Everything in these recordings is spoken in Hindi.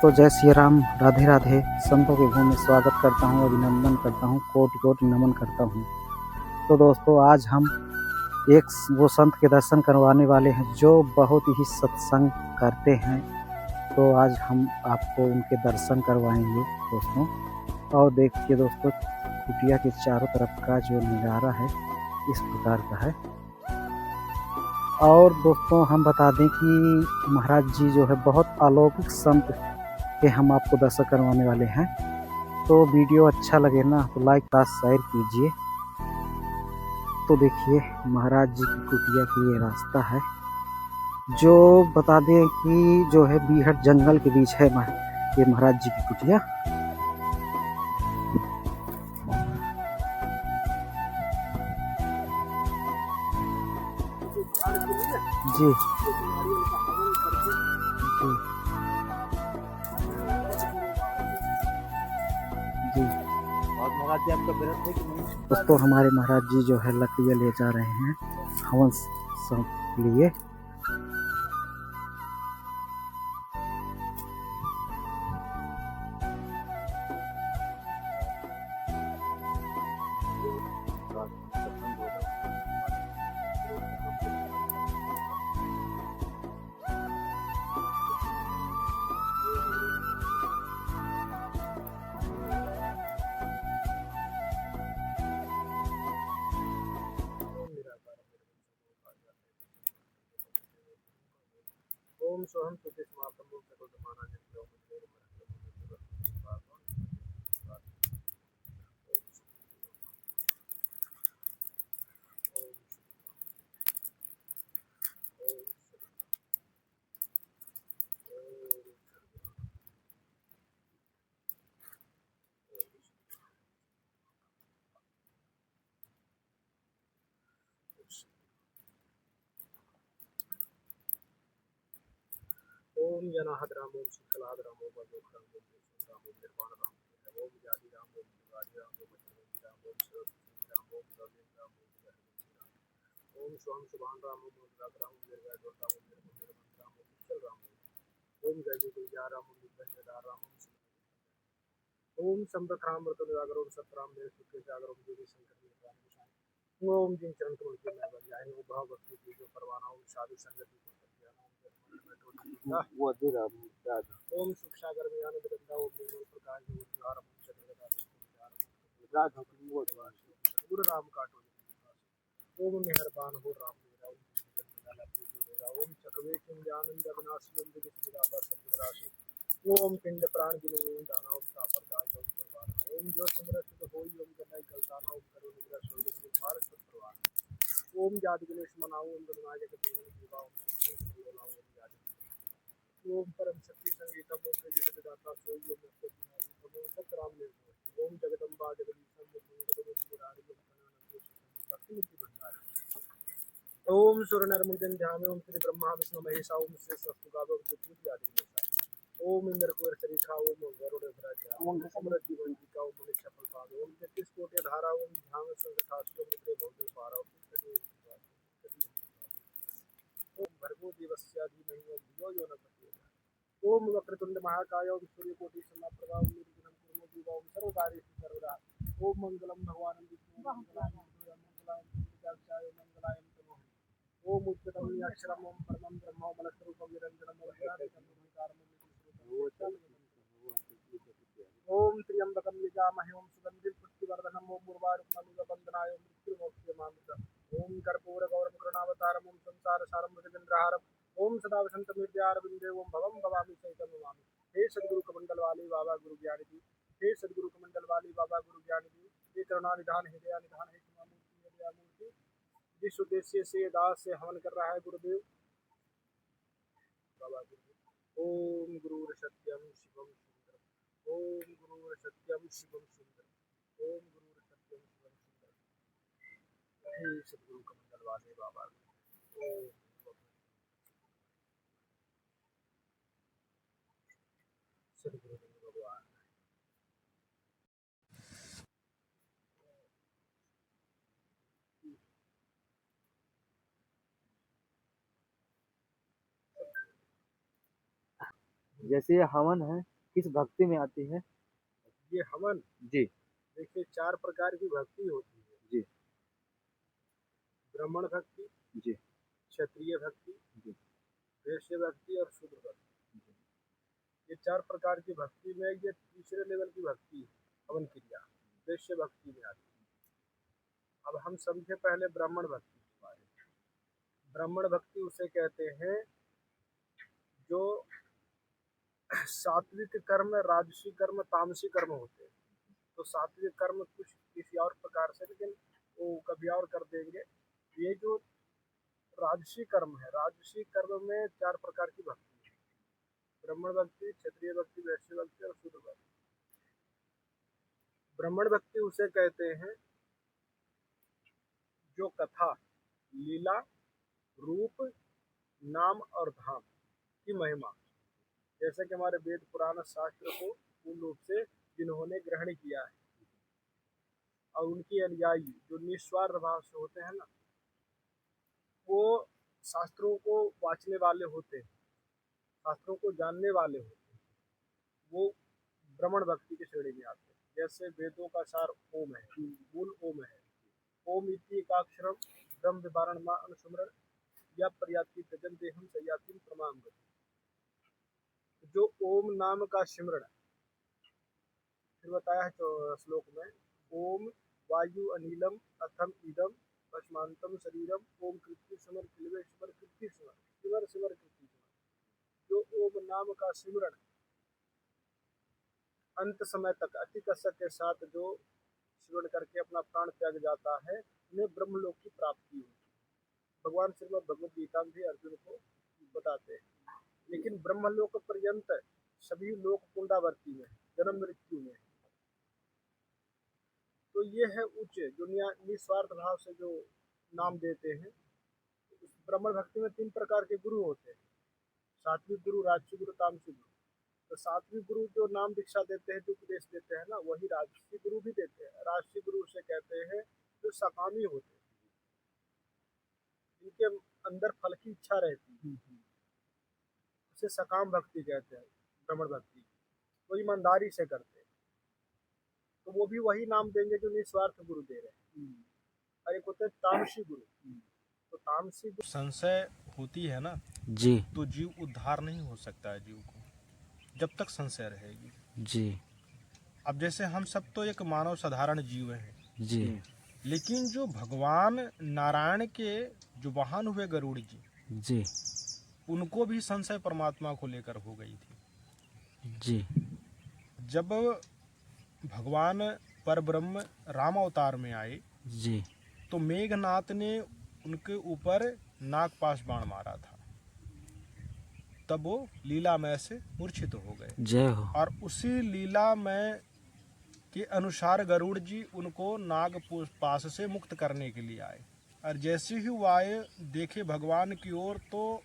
दोस्तों जय श्री राम, राधे राधे। संतों के घर में स्वागत करता हूँ, अभिनंदन करता हूँ, कोटि कोटि नमन करता हूँ। तो दोस्तों आज हम एक वो संत के दर्शन करवाने वाले हैं जो बहुत ही सत्संग करते हैं। तो आज हम आपको उनके दर्शन करवाएंगे दोस्तों। और देखिए दोस्तों, कुटिया के चारों तरफ का जो नज़ारा है इस प्रकार का है। और दोस्तों हम बता दें कि महाराज जी जो है बहुत अलौकिक संत के हम आपको दर्शन करवाने वाले हैं। तो वीडियो अच्छा लगे ना तो लाइक और शेयर कीजिए। तो देखिए महाराज जी की कुटिया की ये रास्ता है जो बता दें कि जो है बीहट जंगल के बीच है ये महाराज जी की कुटिया। जी जी जी महाराज जी आपका व्रत है कि नहीं? दोस्तों हमारे महाराज जी जो है लकड़ियाँ ले जा रहे हैं हवन के लिए। ओम सोहम तुझे समापन ओम सकल समाना जय ओम तेरे ओम जनाहद राम ओम सुखलाद राम ओम अजोक राम ओम राम ओम निर्वाण राम ओम जाति राम ओम शिवाजी राम ओम अजय राम ओम सरस्वती राम ओम रविंद्र राम ओम ओम स्वाम सुभान राम ओम राम राम निर्वैर राम ओम निर्मल राम ओम विशल राम ओम जय जय जय राम ओम निदार राम ओम संबत राम व्रत निरागर ओम सतराम मेरे सुखे जागर ओम देवी शंकर ओम जिन चरण कमल के मैं बन जाए ओम भाव भक्ति की जो परवाना ओम साधु संगति को वो अधूरा ओम सुख सागर में आनंद गंगा ओम निर्मल प्रकाश ज्योतिहार ओम चंद्रदास राज हुकुम गुरु राम काटो ओम मेहरबान हो राम मेरा ओम चकवे आनंद अविनाशी ओम जगत विदाता सत्यराशि ओम पिंड प्राण जिलो ओम दाना ओम तापर दास ओम परवाना ओम जो समरथ होई ओम जनाई गलताना ओम करो निग्रह सोई ओम भारत परवाना ओम जाति गणेश मनाओ ओम गणना जगत जीवन जीवा ओम ओम परम शक्ति संगीतम ओम जगत विदाता सोई ओम सतराम ओम जगदम्बा जगदीशम ओम मुरारी ओम भक्ति मुक्ति भंडारी ओम सुर नर मुंजन ध्यान ओम श्री ब्रह्मा विष्णु महेशा ओम श्री सस्तुगादो ज्योति आदि ओम इंद्र कुर सरीखा ओम गरुड़ ध्वज ओम समृद्ध जीवन का ओम मनुष्य फलपाद ओम 33 कोटि धारा ओम ध्यान संघासी ओम निद्रे भोजन पारा ओम भर्गो देवस्य धीमहि ओम धियो यो न प्रचोदयात् ओम वक्रतुंड महाकाय ओम सूर्यकोटि समप्रभा ओम निर्विघ्नं कुरु देवा ओम सर्वकार्येषु सर्वदा ओम मंगलम भगवान विष्णु मंगलाय मंगलाय ओम उच्चतम अक्षरम ओम परमं ब्रह्म मलस्वरूपम निरंजनम ओम त्र्यंबकम यजामहे ओम सुगंधिं पुष्टिवर्धनम ओम उर्वारुकममिव वन्दनाय ओम मृत्युमोक्षयमामृतम् ओम कर्पूर गौरम करुणावतारम ओम संसार सारम भुजगेन्द्रहारम ओम सदा वसंत हृदयारविंदे ओम भवम भवामी चैतन्य नमामि। हे सद्गुरु कमंडल वाले बाबा गुरु ज्ञान दी, हे सद्गुरु कमंडल वाले बाबा गुरु ज्ञान दी, हे करुणा निधान हृदय निधान हे मूर्ति जिस उद्देश्य से दास से हवन कर रहा है गुरुदेव बाबा गुरु ओम गुरु सत्यम शिवम सुंदर ओम गुरु सत्यम शिवम सुंदर ओम गुरु सत्यम शिवम सुंदर। हे सद्गुरु कमंडल वाले बाबा ओम सद्गुरु भगवान। जैसे ये हवन है किस भक्ति में आती है? ये हवन जी देखिए 4 प्रकार की भक्ति होती है। जी ब्राह्मण भक्ति, जी क्षत्रिय भक्ति, जी वैश्य भक्ति और शूद्र भक्ति। ये 4 प्रकार की भक्ति में ये तीसरे लेवल की भक्ति है, हवन क्रिया वैश्य भक्ति में आती है। अब हम समझे पहले ब्राह्मण भक्ति के बारे में। ब्राह्मण भक्ति उसे कहते हैं जो सात्विक कर्म, राजसी कर्म, तामसी कर्म होते हैं। तो सात्विक कर्म कुछ किसी और प्रकार से, लेकिन वो कभी और कर देंगे। ये जो राजसी कर्म है, राजसी कर्म में 4 प्रकार की भक्ति है। ब्राह्मण भक्ति, क्षत्रिय भक्ति, वैश्य भक्ति और शूद्र भक्ति। ब्राह्मण भक्ति उसे कहते हैं जो कथा, लीला, रूप, नाम और धाम की महिमा, जैसे कि हमारे वेद पुराण शास्त्र को पूर्ण रूप से जिन्होंने ग्रहण किया है और उनकी अनुयायी जो निस्वार्थ भाव से होते हैं ना, वो शास्त्रों को वाचने वाले होते हैं, शास्त्रों को जानने वाले होते हैं, वो ब्राह्मण भक्ति की श्रेणी में आते हैं। जैसे वेदों का सार ओम है, मूल ओम है। ओम इति एकाक्षरम ब्रह्म विवरण मा अनुस्मरण या पर्याप्ति तजन देहम सयातिम प्रमाण। जो ओम नाम का सिमरण, फिर बताया है तो श्लोक में, ओम वायु अनिलम अथम इदम पश्मांतम शरीरम ओम कृति समर किलवे समर कृति समर सिमर सिमर कृति समर। जो ओम नाम का सिमरण अंत समय तक अति कसक के साथ जो सिमरण करके अपना प्राण त्याग जाता है, उन्हें ब्रह्मलोक की प्राप्ति होती है। भगवान श्रीमद् भगवद गीता में भी अर्जुन को बताते हैं। लेकिन ब्रह्मलोक पर्यंत सभी लोक पुनरावर्ती में, जन्म मृत्यु में। तो ये है उच्च जो निस्वार्थ भाव से जो नाम देते हैं। ब्राह्मण भक्ति में 3 प्रकार के गुरु होते हैं, सात्विक गुरु, राजसी गुरु, तामसी गुरु। तो सात्विक गुरु जो नाम दीक्षा देते हैं, जो उपदेश देते हैं ना, वही राजसी गुरु भी देते हैं। राजसी गुरु उसे कहते हैं जो सकामी होते हैं, जिनके अंदर फल की इच्छा रहती है, उसे सकाम भक्ति कहते हैं। ब्राह्मण भक्ति वो ईमानदारी से करते हैं, तो वो भी वही नाम देंगे जो निस्वार्थ गुरु दे रहे हैं। और एक होते हैं तामसी गुरु। तो तामसी गुरु संशय होती है ना, जी तो जीव उद्धार नहीं हो सकता है जीव को, जब तक संशय रहेगी। जी अब जैसे हम सब तो एक मानव साधारण जीव हैं, जी लेकिन जो भगवान नारायण के जो वाहन हुए गरुड़ जी, जी उनको भी संशय परमात्मा को लेकर हो गई थी। जी जब भगवान परब्रह्म राम अवतार में आए, जी तो मेघनाथ ने उनके ऊपर नागपाश बाण मारा था, तब वो लीलामय से मूर्छित हो गए। जय हो। और उसी लीलामय के अनुसार गरुड़ जी उनको नाग पाश से मुक्त करने के लिए आए। और जैसे ही वो आए, देखे भगवान की ओर, तो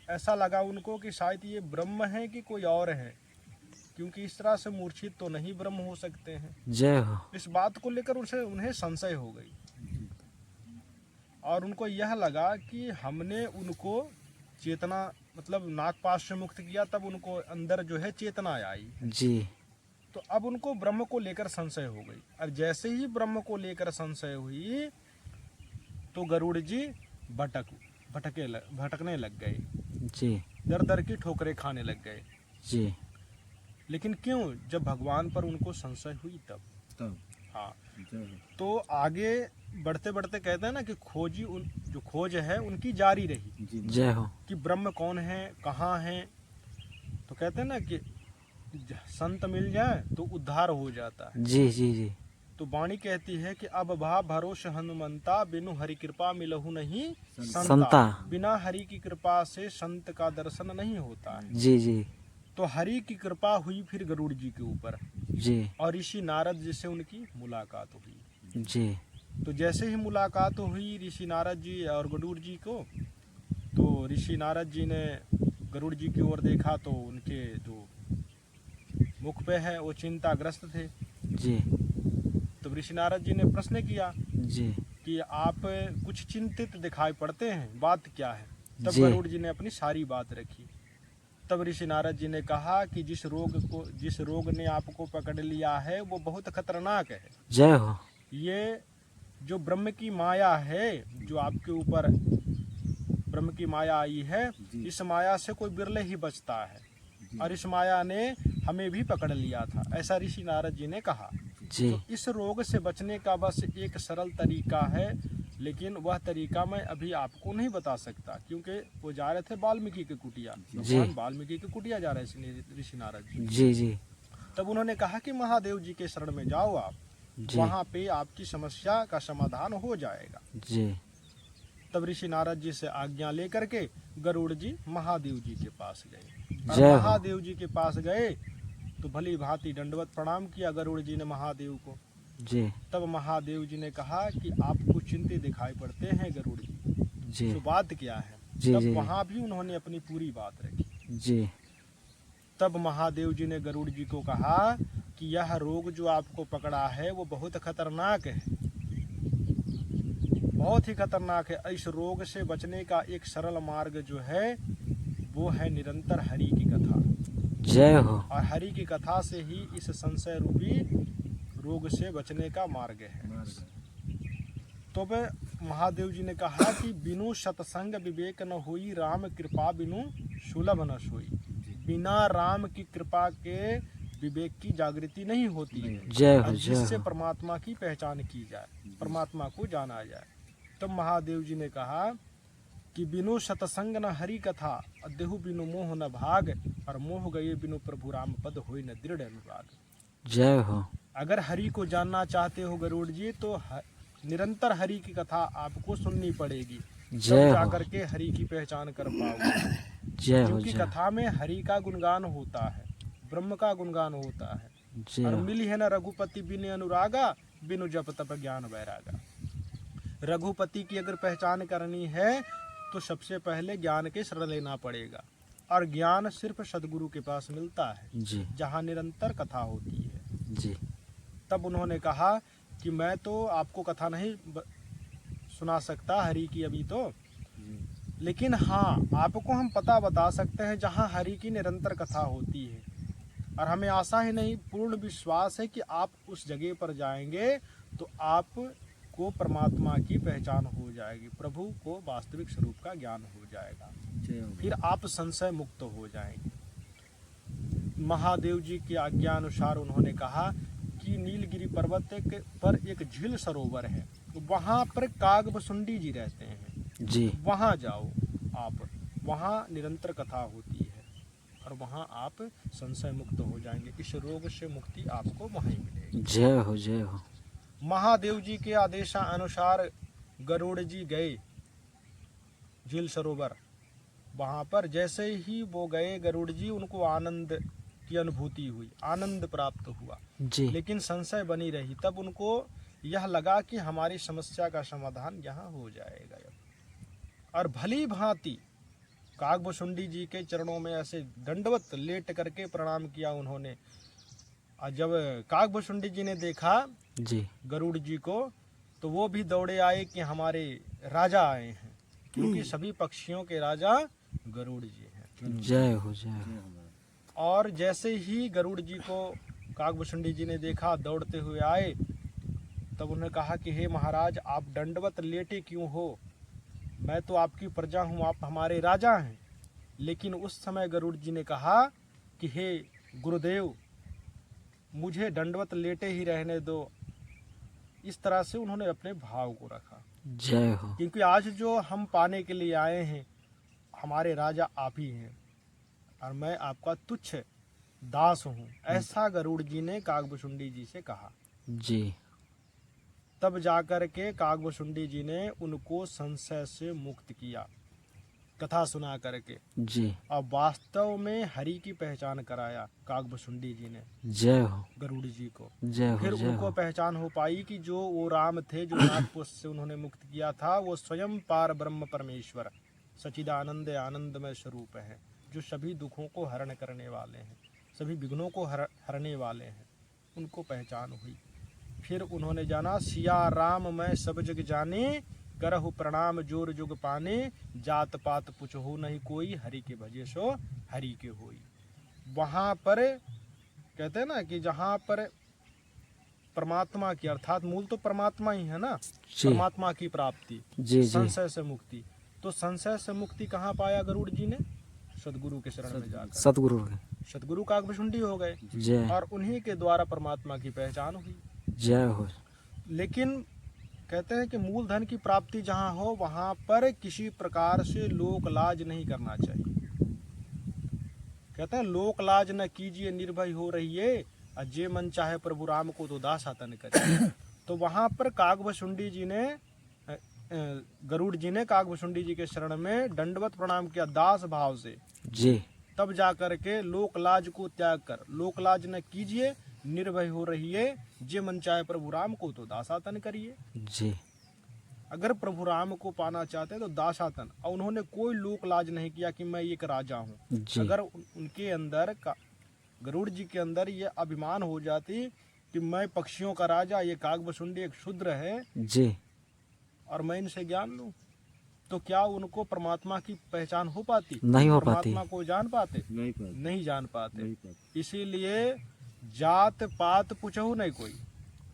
ऐसा लगा उनको कि शायद ये ब्रह्म है कि कोई और है, क्योंकि इस तरह से मूर्छित तो नहीं ब्रह्म हो सकते हैं। जय हो। इस बात को लेकर उन्हें संशय हो गई और उनको यह लगा कि हमने उनको चेतना, मतलब नागपाश से मुक्त किया, तब उनको अंदर जो है चेतना आई जी। तो अब उनको ब्रह्म को लेकर संशय हो गई। और जैसे ही ब्रह्म को लेकर संशय हुई, तो गरुड़ जी भटकने लग गए जी। दर दर की ठोकरें खाने लग गए जी। लेकिन क्यों? जब भगवान पर उनको संशय हुई तब। हाँ, तो आगे बढ़ते बढ़ते कहते हैं ना कि जो खोज है उनकी जारी रही। जय हो। कि ब्रह्म कौन है, कहाँ है। तो कहते हैं ना कि संत मिल जाए तो उद्धार हो जाता है। जी जी जी। तो वाणी कहती है कि अब भा भरोस हनुमंता, बिनु हरि कृपा मिलहु नहीं संता। बिना हरि की कृपा से संत का दर्शन नहीं होता है। जी जी। तो हरि की कृपा हुई फिर गरुड़ जी के ऊपर जी। और ऋषि नारद जी से उनकी मुलाकात हुई। जी। तो जैसे ही मुलाकात हुई ऋषि नारद जी और गरुड़ जी को, तो ऋषि नारद जी ने गरुड़ जी की ओर देखा, तो उनके जो मुख पे है वो चिंताग्रस्त थे। जी। तो ऋषि नारद जी ने प्रश्न किया जी। कि आप कुछ चिंतित दिखाई पड़ते हैं, बात क्या है। तब जी। गरुड़ जी ने अपनी सारी बात रखी तब ऋषि नारद जी ने कहा कि जिस रोग ने आपको पकड़ लिया है वो बहुत खतरनाक है। जय हो। ये जो ब्रह्म की माया है, जो आपके ऊपर ब्रह्म की माया आई है, इस माया से कोई बिरले ही बचता है, और इस माया ने हमें भी पकड़ लिया था, ऐसा ऋषि नारद जी ने कहा। जी तो इस रोग से बचने का बस एक सरल तरीका है, लेकिन वह तरीका मैं अभी आपको नहीं बता सकता, क्योंकि वो जा रहे थे वाल्मीकि की कुटिया, भगवान वाल्मीकि की कुटिया जा रहे थे ऋषि नारद जी। जी जी तब उन्होंने कहा कि महादेव जी के शरण में जाओ आप, वहाँ पे आपकी समस्या का समाधान हो जाएगा। जी। तब ऋषि नारद जी से आज्ञा लेकर के गरुड़ जी महादेव जी के पास गए, और जय हो। महादेव जी के पास गए तो भली भांति दंडवत प्रणाम किया गरुड़ जी ने महादेव को। जी तब महादेव जी ने कहा कि आपको चिंतित दिखाई पड़ते हैं गरुड़ जी, जी तो बात क्या है। जी तब जी वहाँ भी उन्होंने अपनी पूरी बात रखी। जी तब महादेव जी ने गरुड़ जी को कहा कि यह रोग जो आपको पकड़ा है वो बहुत खतरनाक है, बहुत ही खतरनाक है। इस रोग से बचने का एक सरल मार्ग जो है वो है निरंतर हरि की कथा। जय हो। और हरि की कथा से ही इस संशय रूपी रोग से बचने का मार्ग है। तो वह महादेव जी ने कहा कि बिनु सत्संग विवेक न होई, राम कृपा बिनु सुलभ न सोई। बिना राम की कृपा के विवेक की जागृति नहीं होती है, जय हो। और जय जिससे हो। परमात्मा की पहचान की जाए, परमात्मा को जाना जाए। तब महादेव जी ने कहा कि बिनु सत्संग न हरि कथा, देहु बिनु मोह न भाग, और मोह गए बिनु प्रभु राम पद होई न दृढ़ अनुराग। जय हो। अगर हरि को जानना चाहते हो गरुड़ जी, तो निरंतर हरि की कथा आपको सुननी पड़ेगी, जय तब हो। जाकर के हरि की पहचान कर पाओगे। जय हो। क्योंकि जय कथा में हरि का गुणगान होता है, ब्रह्म का गुणगान होता है। जय और हो। मिली है न रघुपति बिनु अनुरागा, बिनु जप तप ज्ञान वैरागा। रघुपति की अगर पहचान करनी है तो सबसे पहले ज्ञान के शरण लेना पड़ेगा, और ज्ञान सिर्फ सदगुरु के पास मिलता है, जी जहाँ निरंतर कथा होती है। जी तब उन्होंने कहा कि मैं तो आपको कथा नहीं सुना सकता हरि की अभी तो, लेकिन हाँ आपको हम पता बता सकते हैं जहाँ हरि की निरंतर कथा होती है। और हमें आशा ही नहीं, पूर्ण विश्वास है कि आप उस जगह पर जाएंगे तो आपको परमात्मा की पहचान हो जाएगी, प्रभु को वास्तविक स्वरूप का ज्ञान हो जाएगा, फिर आप संशय मुक्त हो जाएंगे। महादेव जी की आज्ञा अनुसार उन्होंने कहा कि नीलगिरी पर्वत पर एक झील सरोवर है, वहाँ पर कागभुसुंडी जी रहते हैं, जी वहाँ जाओ आप, वहाँ निरंतर कथा होती है, और वहाँ आप संशय मुक्त हो जाएंगे। इस रोग से मुक्ति आपको वहीं मिलेगी। जय हो। जय हो। महादेव जी के आदेशानुसार गरुड़ जी गए झील सरोवर। वहाँ पर जैसे ही वो गए गरुड़ जी, उनको आनंद की अनुभूति हुई, आनंद प्राप्त हुआ, जी लेकिन संशय बनी रही। तब उनको यह लगा कि हमारी समस्या का समाधान यहाँ हो जाएगा। और भली भांति कागभुसुंडी जी के चरणों में ऐसे दंडवत लेट करके प्रणाम किया उन्होंने। और जब कागभुसुंडी जी ने देखा जी गरुड़ जी को, तो वो भी दौड़े आए कि हमारे राजा आए हैं, क्योंकि सभी पक्षियों के राजा गरुड़ जी हैं। जय हो। जय हो। और जैसे ही गरुड़ जी को कागभुसुंडी जी ने देखा दौड़ते हुए आए, तब उन्होंने कहा कि हे महाराज, आप दंडवत लेटे क्यों हो? मैं तो आपकी प्रजा हूँ, आप हमारे राजा हैं। लेकिन उस समय गरुड़ जी ने कहा कि हे गुरुदेव, मुझे दंडवत लेटे ही रहने दो। इस तरह से उन्होंने अपने भाव को रखा, जय हो। क्योंकि आज जो हम पाने के लिए आए हैं, हमारे राजा आप ही हैं, और मैं आपका तुच्छ दास हूँ, ऐसा गरुड़ जी ने कागभुसुंडी जी से कहा। जी तब जाकर के कागभुसुंडी जी ने उनको संशय से मुक्त किया, कथा सुना करके, जी और वास्तव में हरि की पहचान कराया कागभुसुंडी जी ने जय हो। गरुड़ जी को। जय हो। फिर जय उनको हो। पहचान हो पाई कि जो वो राम थे, जो नागपुर से उन्होंने मुक्त किया था, वो स्वयं पार ब्रह्म परमेश्वर सच्चिदानंद आनंदमय स्वरूप है, जो सभी दुखों को हरण करने वाले हैं, सभी विघ्नों को हरने वाले हैं। उनको पहचान हुई। फिर उन्होंने जाना, सिया राम मैं सब जग जाने, करहु प्रणाम जोर जुग पाने, जात पात पुछहु नहीं कोई, हरि के भजे सो हरि के होई। वहाँ पर कहते हैं ना कि जहाँ पर परमात्मा की, अर्थात मूल तो परमात्मा ही है ना, जी परमात्मा की प्राप्ति, जी जी संशय से मुक्ति। तो संशय से मुक्ति कहाँ पाया गरुड़ जी ने? सदगुरु के शरण में जाकर। सतगुरु के सदगुरु काकभुशुंडी हो गए जय और उन्हीं के द्वारा परमात्मा की पहचान हुई। जय हो। लेकिन कहते हैं कि मूल धन की प्राप्ति जहाँ हो वहाँ पर किसी प्रकार से लोक लाज नहीं करना चाहिए। कहते हैं लोक लाज न कीजिए निर्भय हो रहिए, अजय मन चाहे प्रभु राम को तो दासा तन करे। तो वहाँ पर काकभुशुंडी जी ने, गरुड़ जी ने काकभुशुंडी जी के शरण में दंडवत प्रणाम किया दास भाव से। जी तब जा कर के लोक लाज को त्याग कर, लोक लाज न कीजिए निर्भय हो रहिए, जे मन चाहे प्रभु राम को तो दासातन करिए। जी अगर प्रभु राम को पाना चाहते हैं तो दासातन, और उन्होंने कोई लोक लाज नहीं किया कि मैं एक राजा हूँ। जी अगर उनके अंदर गरुड़ जी के अंदर ये अभिमान हो जाती कि मैं पक्षियों का राजा, ये काकभुशुंडी एक शूद्र है जी और मैं इनसे ज्ञान लूं, तो क्या उनको परमात्मा की पहचान हो पाती? नहीं हो पाती। परमात्मा को जान पाते? नहीं जान पाते। इसीलिए जात पात पूछहु नहीं कोई।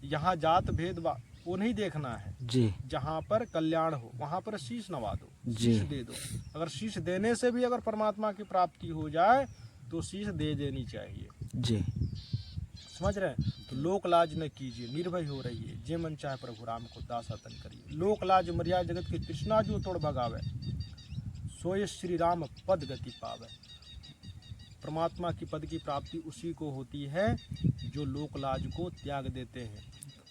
यहाँ जात भेद वो नहीं देखना है। जी जहाँ पर कल्याण हो वहाँ पर शीश नवा दो, जी शीश दे दो। अगर शीश देने से भी अगर परमात्मा की प्राप्ति हो जाए तो शीश दे देनी चाहिए। जी समझ रहे हैं? तो लोक लाज न कीजिए निर्भय हो रहिए, जे मन चाहे प्रभु राम को दासातन करिए। लोक लाज मर्यादा जगत की तृष्णा जो तोड़ भगावे, सोए श्री राम पद गति पावे। परमात्मा की पद की प्राप्ति उसी को होती है जो लोक लाज को त्याग देते हैं।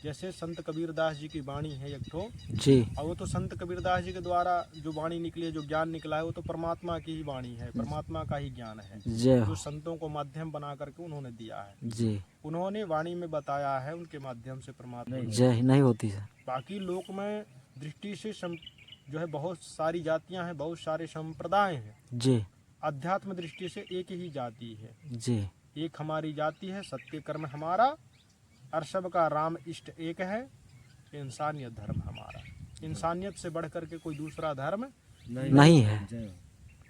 जैसे संत कबीरदास जी की वाणी है एक ठो, जी और वो तो संत कबीरदास जी के द्वारा जो वाणी निकली है, जो ज्ञान निकला है, वो तो परमात्मा की ही वाणी है, परमात्मा का ही ज्ञान है, जय जो हो। संतों को माध्यम बना करके उन्होंने दिया है। जी उन्होंने वाणी में बताया है, उनके माध्यम से परमात्मा जय नहीं होती सर। बाकी लोक में दृष्टि से जो है बहुत सारी जातियां हैं, बहुत सारे संप्रदाय हैं। जी अध्यात्म दृष्टि से एक ही जाति है, जी एक हमारी जाति है, सत्य कर्म हमारा, और सबका राम इष्ट एक है, इंसानियत धर्म हमारा। इंसानियत से बढ़कर के कोई दूसरा धर्म नहीं है।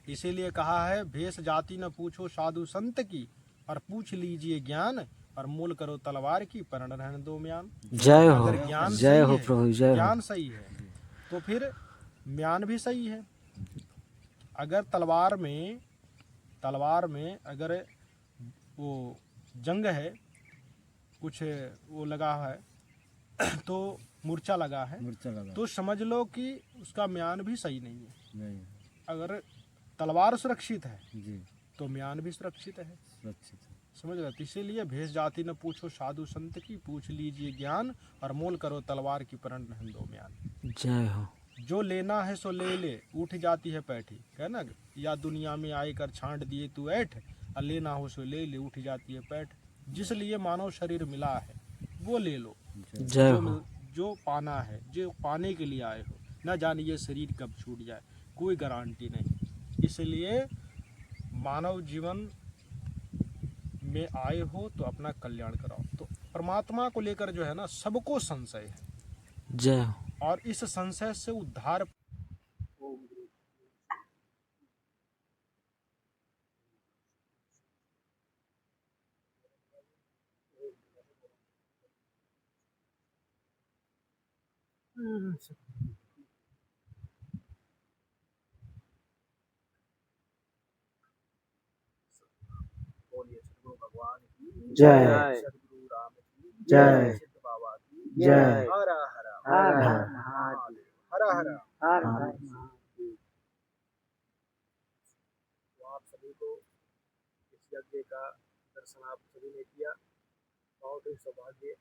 इसीलिए कहा है भेष जाति न पूछो साधु संत की, और पूछ लीजिए ज्ञान, और मूल करो तलवार की परण रहने दो म्यान। जय हो। अगर ज्ञान जय सही हो है, प्रभु जय हो। ज्ञान सही है तो फिर म्यान भी सही है। अगर तलवार में अगर वो जंग है, कुछ वो लगा है तो मूर्छा लगा है, तो समझ लो कि उसका म्यान भी सही नहीं है। अगर तलवार सुरक्षित है तो म्यान भी सुरक्षित है। समझ रहे? इसीलिए भेष जाति न पूछो साधु संत की, पूछ लीजिए ज्ञान, और मोल करो तलवार की परण रहने दो म्यान। जय हो। जो लेना है सो ले ले, उठ जाती है पैठी, है ना? या दुनिया में आए कर छांट दिए तू ऐठ, और लेना हो सो ले ले, उठ जाती है पैठ। जिस लिए मानव शरीर मिला है वो ले लो। जय हो। जो पाना है, जो पाने के लिए आए हो, न जानिए शरीर कब छूट जाए, कोई गारंटी नहीं। इसलिए मानव जीवन में आए हो तो अपना कल्याण कराओ। तो परमात्मा को लेकर जो है ना सबको संशय है, जय हो। और इस संशय से उद्धार बोलिए सदगुरु भगवान की जय सदगुरु राम की जय सिद्ध बाबा की जय। हर हर हर हर महादेव, हर हर। हर तो आप सभी को इस यज्ञ का दर्शन आप सभी ने किया, बहुत ही सौभाग्य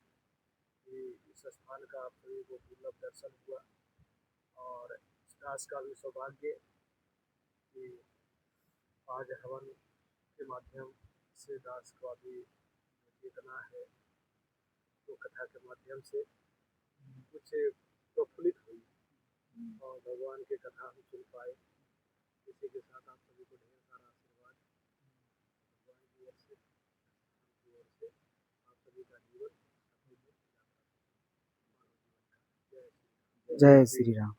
कि इस स्थान का आप सभी को दुर्लभ दर्शन हुआ, और इस दास का भी सौभाग्य कि आज हवन के माध्यम से दास को अभी चेतना है, तो कथा के माध्यम से कुछ प्रफुल्लित हुई और भगवान की कथा हम सुन पाए। इसी के साथ आप सभी को ढेर सारा आशीर्वाद भगवान की ओर से, संस्थान की ओर से आप सभी का जीवन सफल हो, मानव जीवन का। जय श्री राम। जय श्री राम।